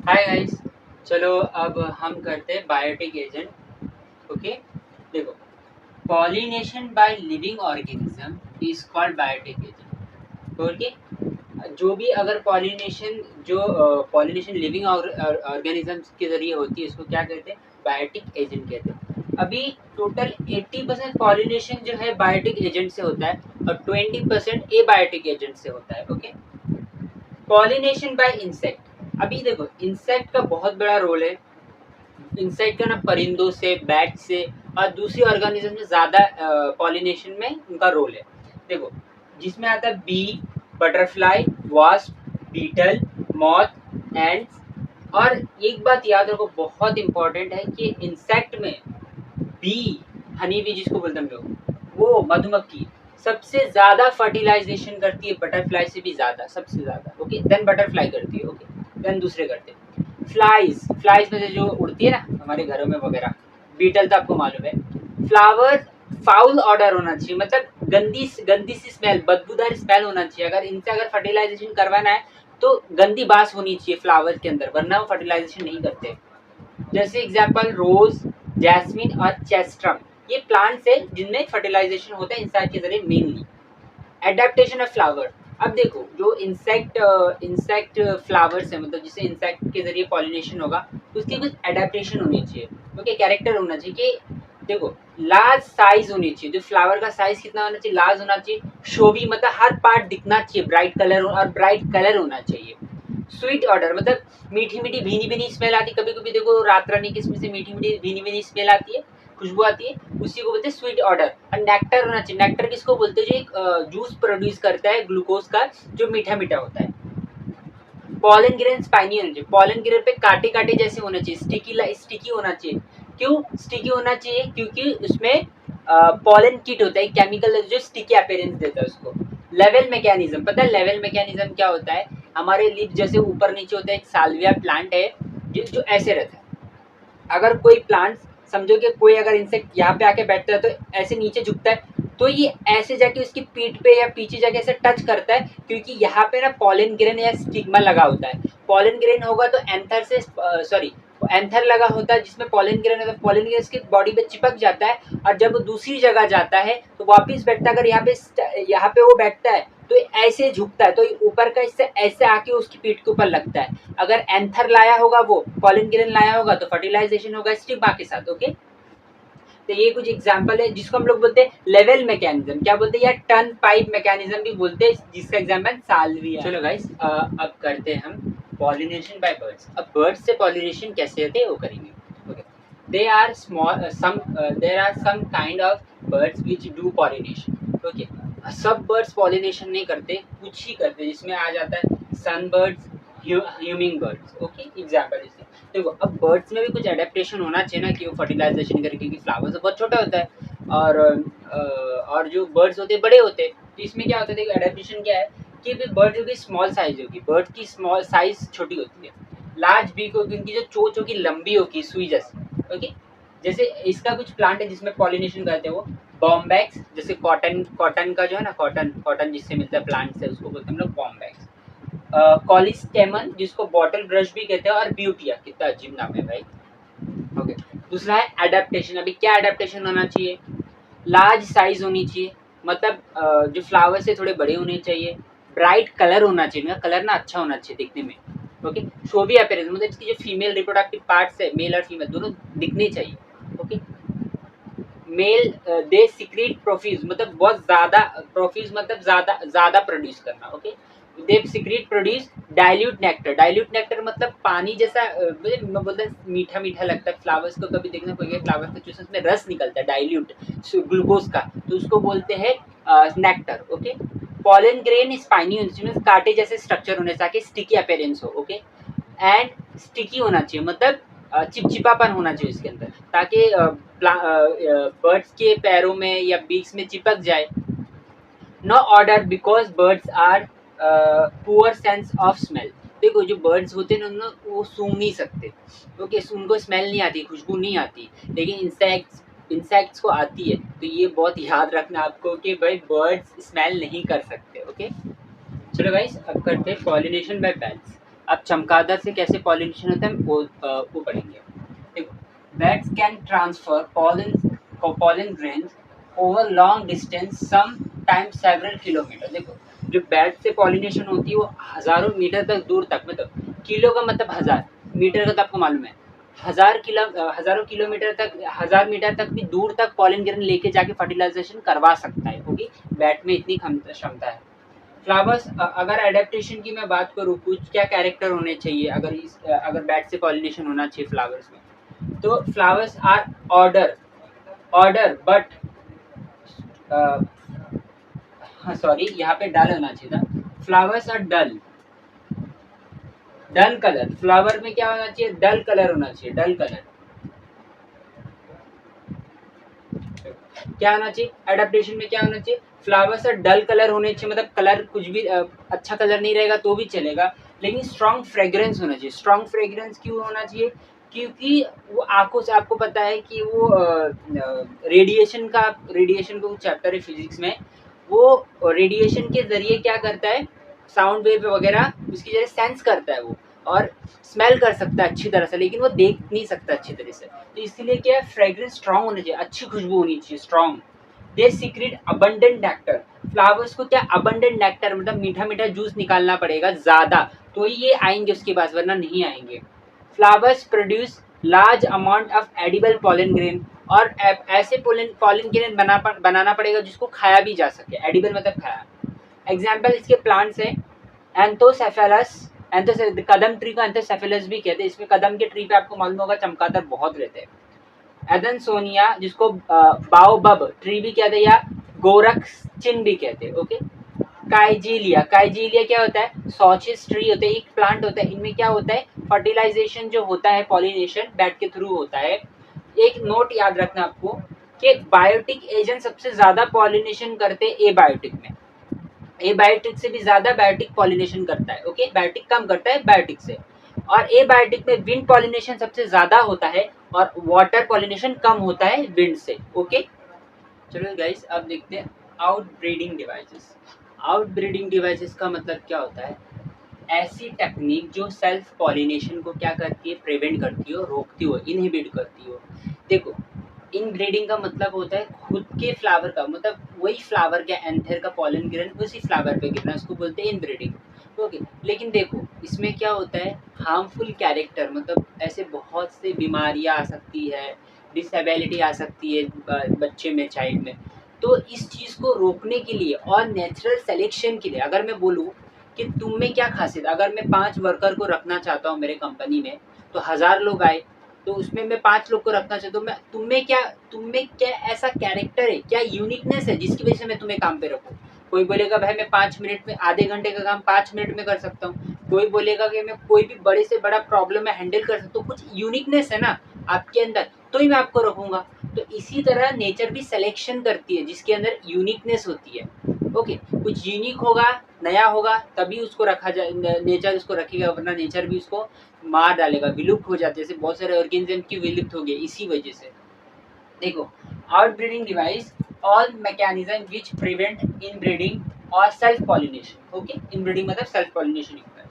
Hi guys. चलो अब हम करते हैं बायोटिक एजेंट। ओके, देखो, pollination by living organism is called biotic agent. Okay, जो भी अगर पॉलिनेशन लिविंग ऑर्गेनिजम्स के जरिए होती है इसको क्या कहते हैं? बायोटिक एजेंट कहते हैं। अभी टोटल 80% पॉलिनेशन जो है बायोटिक एजेंट से होता है और 20% एबायोटिक एजेंट से होता है। Okay, pollination by insect. अभी देखो, इंसेक्ट का बहुत बड़ा रोल है। इंसेक्ट का ना परिंदों से, बैट से और दूसरी ऑर्गेनिज्म से ज़्यादा पॉलिनेशन में उनका रोल है। देखो, जिसमें आता है bee, butterfly, wasp, beetle, moth, ants. और एक बात याद रखो, बहुत इंपॉर्टेंट है कि इंसेक्ट में बी, हनी बी जिसको बोलते हैं हम लोग, वो मधुमक्खी सबसे ज्यादा फर्टिलाइजेशन करती है, बटरफ्लाई से भी ज्यादा, सबसे ज्यादा। ओके, देन बटरफ्लाई करती है। ओके, देन दूसरे करते हैं। फ्लाइज में से जो उड़ती है ना हमारे घरों में वगैरह, बीटल तो आपको मालूम है। फ्लावर फाउल ऑर्डर होना चाहिए, मतलब गंदी गंदी सी स्मेल, बदबूदार स्मेल होना चाहिए। अगर इनसे अगर फर्टिलाइजेशन करवाना है तो गंदी बास होनी चाहिए फ्लावर के अंदर, वरना वो फर्टिलाइजेशन नहीं करते। जैसे एग्जांपल रोज, जैस्मिन और चेस्ट्रम, ये प्लांट्स है जिनमें फर्टिलाइजेशन होता है इंसेक्ट के जरिए मेनली। Adaptation of flower. अब देखो, जो इंसेक्ट फ्लावर्स है, मतलब जिसे इंसेक्ट के जरिए पॉलिनेशन होगा, उसकी कुछ एडेप्टेशन होनी चाहिए। ओके, कैरेक्टर होना चाहिए कि देखो, लार्ज साइज होनी चाहिए। जो फ्लावर का साइज कितना होना चाहिए? लार्ज होना चाहिए। शोवी मतलब हर पार्ट दिखना चाहिए, ब्राइट कलर, और ब्राइट कलर होना चाहिए। स्वीट ऑर्डर मतलब मीठी मीठी भीनी भीनी स्मेल आती है। कभी कभी देखो रात रानी किस्म से मीठी मीठी भीनी भीनी स्मेल आती है, खुशबू आती है, उसी को बोलते हैं स्वीट ऑर्डर। और नेक्टर होना चाहिए। नेक्टर किसको बोलते हैं? जो एक जूस प्रोड्यूस करता है ग्लूकोज का, जो मीठा मीठा होता है। पॉलन ग्रेन स्पाइनी होना चाहिए। पॉलन ग्रेन पे कांटे कांटे जैसे होना चाहिए, स्टिकी होना चाहिए। क्यों स्टिकी होना चाहिए? क्योंकि उसमें पॉलन किट होता है, केमिकल जो स्टिकी अपीयरेंस देता है उसको। लेवल मैकेनिज्म, पता है लेवल मैकेनिज्म क्या होता है? हमारे लीफ जैसे ऊपर नीचे होता है, एक साल्विया प्लांट है जो ऐसे रहता है। अगर कोई प्लांट, समझो कि कोई अगर इंसेक्ट यहाँ पे आके बैठता है तो ऐसे नीचे झुकता है, तो ये ऐसे जाके उसकी पीठ पे या पीछे जाके ऐसे टच करता है, क्योंकि यहाँ पे ना पॉलन ग्रेन या स्टिग्मा लगा होता है। पॉलन ग्रेन होगा तो एंथर से सॉरी एंथर लगा होता है, जिसमें पॉलन ग्रेन होता है। पॉलन ग्रेन उसकी बॉडी पे चिपक जाता है, और जब वो दूसरी जगह जाता है तो वापिस बैठता है। अगर यहाँ पे वो बैठता है तो ऐसे झुकता है, तो ऊपर का इससे ऐसे आके उसकी पीठ के ऊपर लगता है। अगर एंथर लाया होगा, वो पॉलन ग्रेन लाया होगा, तो फर्टिलाइजेशन होगा स्टिग्मा के साथ। ओके, तो ये कुछ एग्जांपल है जिसको हम लोग बोलते हैं लेवल मैकेनिज्म। क्या बोलते हैं? या टर्न पाइप मैकेनिज्म भी बोलते हैं, जिसका एग्जांपल साल्विया। चलो गाइस, अब करते हैं हम पॉलिनेशन बाय बर्ड्स। अब बर्ड्स से पॉलिनेशन कैसे होते हैं वो करेंगे। Okay, they are small some there are some kind of birds which do pollination. Okay, सब बर्ड्स पॉलिनेशन नहीं करते, कुछ ही करते, जिसमें आ जाता है sunbirds, humming birds. Okay, example इसके। देखो, अब बर्ड्स में भी कुछ एडेप्टेशन होना चाहिए ना, कि वो फर्टिलाइजेशन करे, क्योंकि फ्लावर तो बहुत छोटा होता है और जो बर्ड्स होते हैं बड़े होते हैं। तो इसमें क्या होता है? देखो, एडेप्टेशन क्या है कि बर्ड जो की स्मॉल साइज होगी, बर्ड की स्मॉल साइज छोटी होती है। लार्ज बीक होगी, उनकी जो चोंच होगी लंबी होगी, सुई जैसी। ओके, जैसे इसका कुछ प्लांट है जिसमें पॉलिनेशन करते हैं वो बॉम्बैक्स। जैसे कॉटन का जो है ना, कॉटन जिससे मिलता है प्लांट से, उसको बोलते हैं हम लोग बॉम्बैक्स। कॉलिस्टेमन जिसको बॉटल ब्रश भी कहते हैं, और ब्यूटिया, कितना अजीब नाम है भाई। ओके, दूसरा है एडेप्टेशन। अभी क्या एडेप्टेशन होना चाहिए? लार्ज साइज होनी चाहिए, मतलब जो फ्लावर से थोड़े बड़े होने चाहिए। ब्राइट कलर होना चाहिए, इनका कलर ना अच्छा होना चाहिए दिखने में। ओके, शोवी अपीयरेंस मतलब इसकी जो फीमेल रिप्रोडक्टिव पार्ट्स है, मेल और फीमेल दोनों दिखने चाहिए। Okay, male they secrete profuse, मतलब बहुत ज्यादा, प्रोफ्यूज मतलब ज्यादा ज्यादा प्रोड्यूस करना। Okay, they secrete produce dilute nectar. Dilute nectar मतलब पानी जैसा, मुझे मैं बोलता मीठा मीठा लगता है फ्लावर्स को। कभी देखना पड़ेगा फ्लावर्स का जो उसमें रस निकलता है डाइल्यूट ग्लूकोज का, तो उसको बोलते हैं nectar. Okay, pollen grain spiny होने, कांटे जैसे स्ट्रक्चर होने ताकि स्टिकी अपीयरेंस हो। ओके, एंड स्टिकी होना चाहिए, मतलब चिपचिपापन होना चाहिए इसके अंदर, ताकि बर्ड्स के पैरों में या बीक्स में चिपक जाए। No odour because birds are poor sense of smell. देखो, जो बर्ड्स होते हैं ना, वो सूंघ नहीं सकते, क्योंकि उनको स्मेल नहीं आती, खुशबू नहीं आती, लेकिन इंसेक्ट्स को आती है। तो ये बहुत याद रखना आपको कि भाई बर्ड्स स्मेल नहीं कर सकते। ओके, चलो गाइस, अब करते हैं पॉलिनेशन बाय बेल्स। अब चमगादड़ से कैसे पॉलिनेशन होता है वो पढ़ेंगे। देखो, bats can transfer pollen grains over long distance, sometimes several kilometer। देखो, जो बैट से पॉलिनेशन होती है वो हजारों मीटर तक दूर तक, मतलब किलो का मतलब हजार, मीटर का तो आपको मालूम है, हजारों किलोमीटर तक, 1000 मीटर तक भी दूर तक पॉलन ग्रेन लेके जाके फर्टिलाइजेशन करवा सकता है, क्योंकि बैट में इतनी क्षमता है। फ्लावर्स, अगर एडेप्टेशन की मैं बात करूँ, कुछ क्या कैरेक्टर होने चाहिए अगर बैट से पॉलिनेशन होना चाहिए फ्लावर्स में, तो फ्लावर्स आर ऑर्डर बट हाँ सॉरी, यहाँ पे डल होना चाहिए था। Flowers are dull colour, flower में क्या होना चाहिए, डल कलर होना चाहिए, डल कलर। क्या होना चाहिए, एडेप्टेशन में क्या होना चाहिए, फ्लावर्स आर डल कलर होने चाहिए, मतलब कलर कुछ भी अच्छा कलर नहीं रहेगा तो भी चलेगा, लेकिन स्ट्रॉन्ग फ्रेग्रेंस होना चाहिए। स्ट्रॉन्ग फ्रेग्रेंस क्यों होना चाहिए, क्योंकि वो आंखों से, आपको पता है कि वो रेडिएशन का चैप्टर है फिजिक्स में, वो रेडिएशन के जरिए क्या करता है, साउंड वेव वगैरह उसकी जरिए सेंस करता है वो, और स्मेल कर सकता है अच्छी तरह से, लेकिन वो देख नहीं सकता अच्छी तरह से, तो इसलिए क्या है, फ्रेग्रेंस स्ट्रॉन्ग होनी चाहिए, अच्छी खुशबू होनी चाहिए, स्ट्रॉन्ग। दे सीक्रेट अबंडेंट नेक्टर, फ्लावर्स को क्या अबंडेंट नेक्टर, मतलब मीठा मीठा जूस निकालना पड़ेगा ज्यादा, तो ये आएंगे उसके पास, वरना नहीं आएंगे। Flowers produce large amount of edible pollen grain, और ऐसे पॉलन ग्रेन बनाना पड़ेगा जिसको खाया भी जा सके, एडिबल मतलब खाया। एग्जाम्पल इसके प्लांट्स है, एंथोसेफेलस, कदम ट्री को एंथोसेफेलस भी कहते हैं, इसमें कदम के ट्री पे आपको मालूम होगा चमगादड़ बहुत रहते हैं। एदनसोनिया, जिसको बाओबब ट्री भी कहते हैं या गोरखचिन भी कहते हैं, ओके। काइजीलिया क्या होता है, सॉचिस ट्री होते हैं, एक प्लांट होता है, इनमें क्या होता है, फर्टिलाइजेशन जो होता है, पॉलिनेशन बैट के थ्रू होता है। एक नोट याद रखना आपको कि बायोटिक एजेंट सबसे ज्यादा पॉलिनेशन करते हैं एबायोटिक में, एबायोटिक से भी ज्यादा बायोटिक पॉलिनेशन करता है, ओके। बायोटिक कम करता है बायोटिक से, और एबायोटिक में विंड पॉलिनेशन सबसे ज्यादा होता है और वाटर पॉलिनेशन कम होता है विंड से, ओके। चलो गाइस, अब देखते हैं आउटब्रीडिंग डिवाइसेस। आउटब्रीडिंग डिवाइसेस का मतलब क्या होता है, ऐसी टेक्निक जो सेल्फ पॉलिनेशन को क्या करती है, प्रिवेंट करती हो, रोकती हो, इनहिबिट करती हो। देखो, इनब्रीडिंग का मतलब होता है खुद के फ्लावर का, मतलब वही फ्लावर के एंथर का पॉलन ग्रेन उसी फ्लावर पे गिरना, उसको बोलते हैं इनब्रीडिंग, ओके। लेकिन देखो, इसमें क्या होता है, हार्मफुल कैरेक्टर, मतलब ऐसे बहुत से बीमारियां आ सकती है, डिसेबिलिटी आ सकती है बच्चे में, चाइल्ड में। तो इस चीज़ को रोकने के लिए और नेचुरल सेलेक्शन के लिए, अगर मैं बोलूँ कि तुम में क्या खासियत, अगर मैं 5 वर्कर को रखना चाहता हूँ मेरे कंपनी में, तो 1000 लोग आए, तो उसमें मैं 5 लोग को रखना चाहता हूँ, मैं तुम में क्या ऐसा कैरेक्टर है, क्या यूनिकनेस है जिसकी वजह से मैं तुम्हें काम पे रखूँ। कोई बोलेगा भाई मैं 5 मिनट में, आधे घंटे का काम 5 मिनट में कर सकता हूँ, कोई बोलेगा कि मैं कोई भी बड़े से बड़ा प्रॉब्लम में हैंडल कर सकता हूँ, कुछ यूनिकनेस है ना आपके अंदर, तो ही मैं आपको रखूंगा। तो इसी तरह नेचर भी सिलेक्शन करती है जिसके अंदर यूनिकनेस होती है, ओके। कुछ यूनिक होगा, नया होगा, तभी उसको रखा जाए, नेचर उसको रखेगा, वरना नेचर भी उसको मार डालेगा, विलुप्त हो जाते, जैसे बहुत सारे ऑर्गेनिज्म की विलुप्त हो गए इसी वजह से। देखो, outbreeding device, all mechanism which prevent inbreeding और सेल्फ पॉलिनेशन, ओके। इनब्रीडिंग मतलब सेल्फ पॉलिनेशन होता है।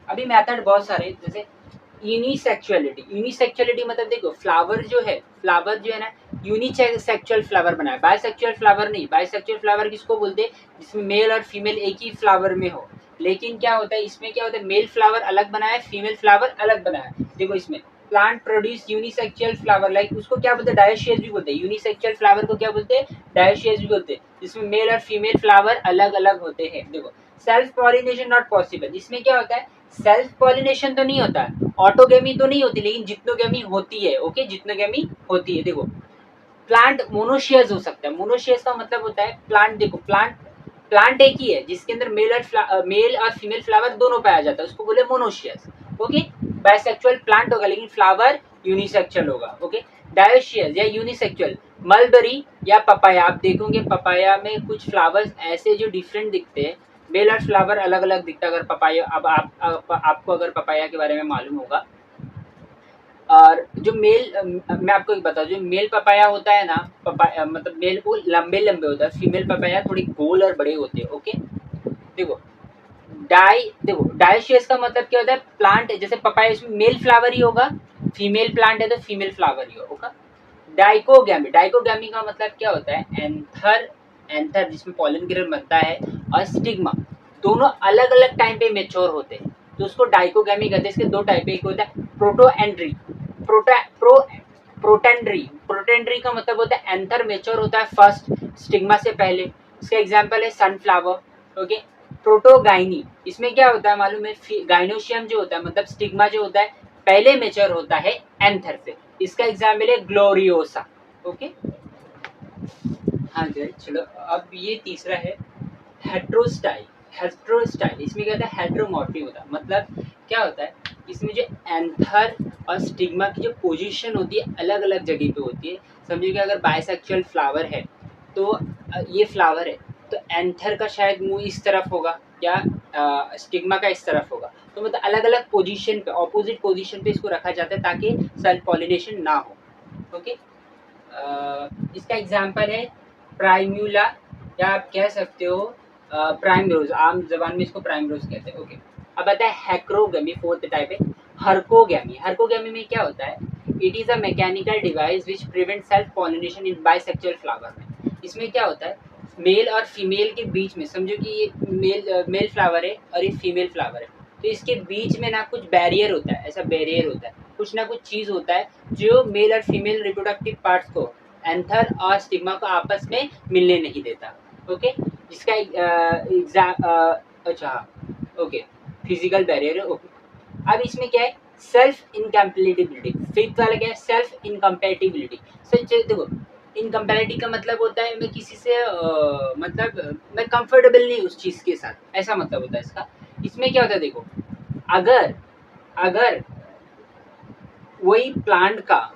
अभी मेथड बहुत सारे, जैसे यूनिसेक्सुअलिटी मतलब देखो, फ्लावर जो है ना, यूनिसेक्सुअल फ्लावर बनाए, बायसेक्सुअल फ्लावर नहीं। बायसेक्सुअल फ्लावर किसको बोलते हैं, जिसमें मेल और फीमेल एक ही फ्लावर में हो। लेकिन क्या होता है, इसमें क्या होता है, मेल फ्लावर अलग बनाया, फीमेल फ्लावर अलग बनाया। देखो, इसमें plant produce unisexual flower, like उसको क्या बोलते हैं, डायोशियस भी बोलते हैं। यूनिसेक्सुअल फ्लावर को क्या बोलते हैं, डायोशियस भी बोलते हैं, जिसमें मेल और फीमेल फ्लावर अलग अलग होते हैं। देखो, सेल्फ पॉलिनेशन नॉट पॉसिबल, इसमें क्या होता है, सेल्फ पॉलिनेशन तो नहीं होता, ऑटोगेमी तो नहीं होती, लेकिन जितनोगेमी होती है, ओके, जितनोगेमी होती है। देखो, प्लांट मोनोशियस हो सकता है। मोनोशियस का मतलब होता है प्लांट, देखो प्लांट एक ही है जिसके अंदर मेल और फीमेल फ्लावर दोनों पाया जाता है, उसको बोले मोनोशियस, ओके। बायसेक्सुअल प्लांट होगा लेकिन फ्लावर यूनिसेक्सुअल होगा, ओके। डायोशियस या यूनिसेक्सुअल, मलबरी या पपाया, आप देखोगे पपाया में कुछ फ्लावर्स ऐसे जो डिफरेंट दिखते हैं, मेल और फ्लावर अलग अलग दिखता है। अगर पपाया, अब आपको अगर पपाया के बारे में मालूम होगा, और जो मैं आपको एक बता दूं, जो मेल पपाया होता है ना, पपाया मतलब मेल वो लंबे लंबे होता है, फीमेल पपाया थोड़ी गोल और बड़े होते हैं, ओके। देखो, देखो डायोशियस का मतलब क्या होता है, प्लांट जैसे पपाया इसमें मेल फ्लावर ही होगा, फीमेल प्लांट है तो फीमेल फ्लावर ही होगा। डाइकोगैमी, डाइकोगैमी का मतलब क्या होता है, एंथर, एंथर जिसमें पॉलन ग्रेन बनता है, और स्टिग्मा दोनों अलग अलग टाइम पे मेच्योर होते हैं, तो उसको डाइकोगैमी कहते हैं। इसके दो टाइप, एक होता है प्रोटोएंड्री, प्रोटेंड्री, प्रोटेंड्री का मतलब होता है एंथर मेच्योर होता है फर्स्ट स्टिग्मा से पहले, इसका एग्जांपल है सनफ्लावर। ओके, प्रोटोगाइनी, इसमें क्या होता है मालूम है, गाइनोशियम जो होता है मतलब स्टिग्मा जो होता है पहले मेच्योर होता है एंथर से, इसका एग्जाम्पल है ग्लोरियोसा। ओके, हाँ जी चलो, अब ये तीसरा है हेट्रोस्टाइल। हेट्रोस्टाइल इसमें क्या होता है, हेट्रोमॉर्फी होता है, मतलब क्या होता है, इसमें जो एंथर और स्टिग्मा की जो पोजीशन होती है अलग अलग जगह पे होती है। समझिए कि अगर बाइसेक्सुअल फ्लावर है तो ये फ्लावर है तो एंथर का शायद मुंह इस तरफ होगा या स्टिग्मा का इस तरफ होगा, तो मतलब अलग अलग पोजीशन पे, ऑपोजिट पोजीशन पे इसको रखा जाता है ताकि सेल्फ पॉलिनेशन ना हो। ओके, इसका एग्जांपल है प्राइम्यूला, या आप कह सकते हो प्राइमरोज, आम जबान में इसको प्राइमरोज कहते हैं। ओके, अब आता है हैक्रोगैमी, फोर्थ टाइप है हर्कोगैमी। हर्कोगैमी में क्या होता है, it is a mechanical device which prevent self pollination in bisexual flower में। इसमें क्या होता है, मेल और फीमेल के बीच में, समझो कि ये मेल फ्लावर है और ये फीमेल फ्लावर है, तो इसके बीच में ना कुछ बैरियर होता है, ऐसा बैरियर होता है, कुछ ना कुछ चीज़ होता है जो मेल और फीमेल रिप्रोडक्टिव पार्ट्स को, एंथर और स्टिग्मा को आपस में मिलने नहीं देता। ओके, जिसका अच्छा ओके, फिजिकल बैरियर है। ओके, अब इसमें क्या है, सेल्फ इनकम्पैटिबिलिटी, फिफ्थ वाला क्या है, सेल्फ इनकम्पैटिबिलिटी। सच देखो, इनकम्पैटिबिलिटी का मतलब होता है मैं किसी से मतलब मैं कंफर्टेबल नहीं उस चीज़ के साथ, ऐसा मतलब होता है इसका। इसमें क्या होता है देखो, अगर अगर वही प्लांट का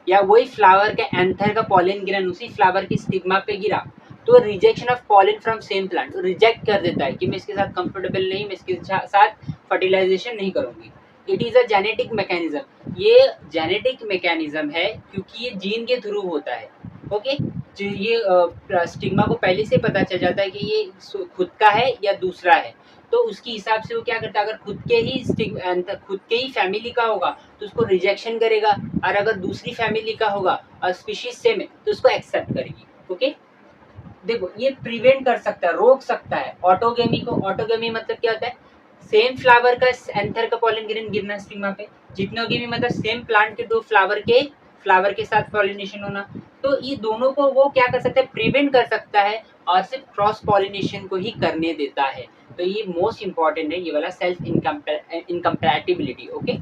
या वही फ्लावर के एंथर का पॉलन ग्रेन उसी फ्लावर की स्टिग्मा पे गिरा तो rejection of pollen from same plant, reject कर देता है कि मैं इसके साथ कंफर्टेबल नहीं, मैं इसके साथ फर्टिलाइजेशन नहीं करूंगी। It is a genetic mechanism, ये जेनेटिक मैकेनिज्म है क्योंकि ये जीन के थ्रू होता है। ओके, जो ये स्टिग्मा को पहले से पता चल जाता है कि ये खुद का है या दूसरा है, तो उसके हिसाब से वो क्या करता है, अगर खुद के ही फैमिली का होगा तो उसको रिजेक्शन करेगा, और अगर दूसरी फैमिली का होगा और स्पीशीज सेम है तो उसको एक्सेप्ट करेगी। ओके, देखो ये प्रिवेंट कर सकता है, रोक सकता है ऑटोगेमी को। ऑटोगेमी मतलब क्या होता है, सेम फ्लावर का एंथर का पॉलन ग्रेन गिरना स्टिग्मा पे, जितनोगेमी मतलब सेम प्लांट के दो फ्लावर के साथ पॉलिनेशन होना, तो ये दोनों को वो क्या कर सकता है, प्रिवेंट कर सकता है और सिर्फ क्रॉस पॉलिनेशन को ही करने देता है। तो ये मोस्ट इंपॉर्टेंट है, ये वाला सेल्फ इनकम्पैटिबिलिटी। ओके,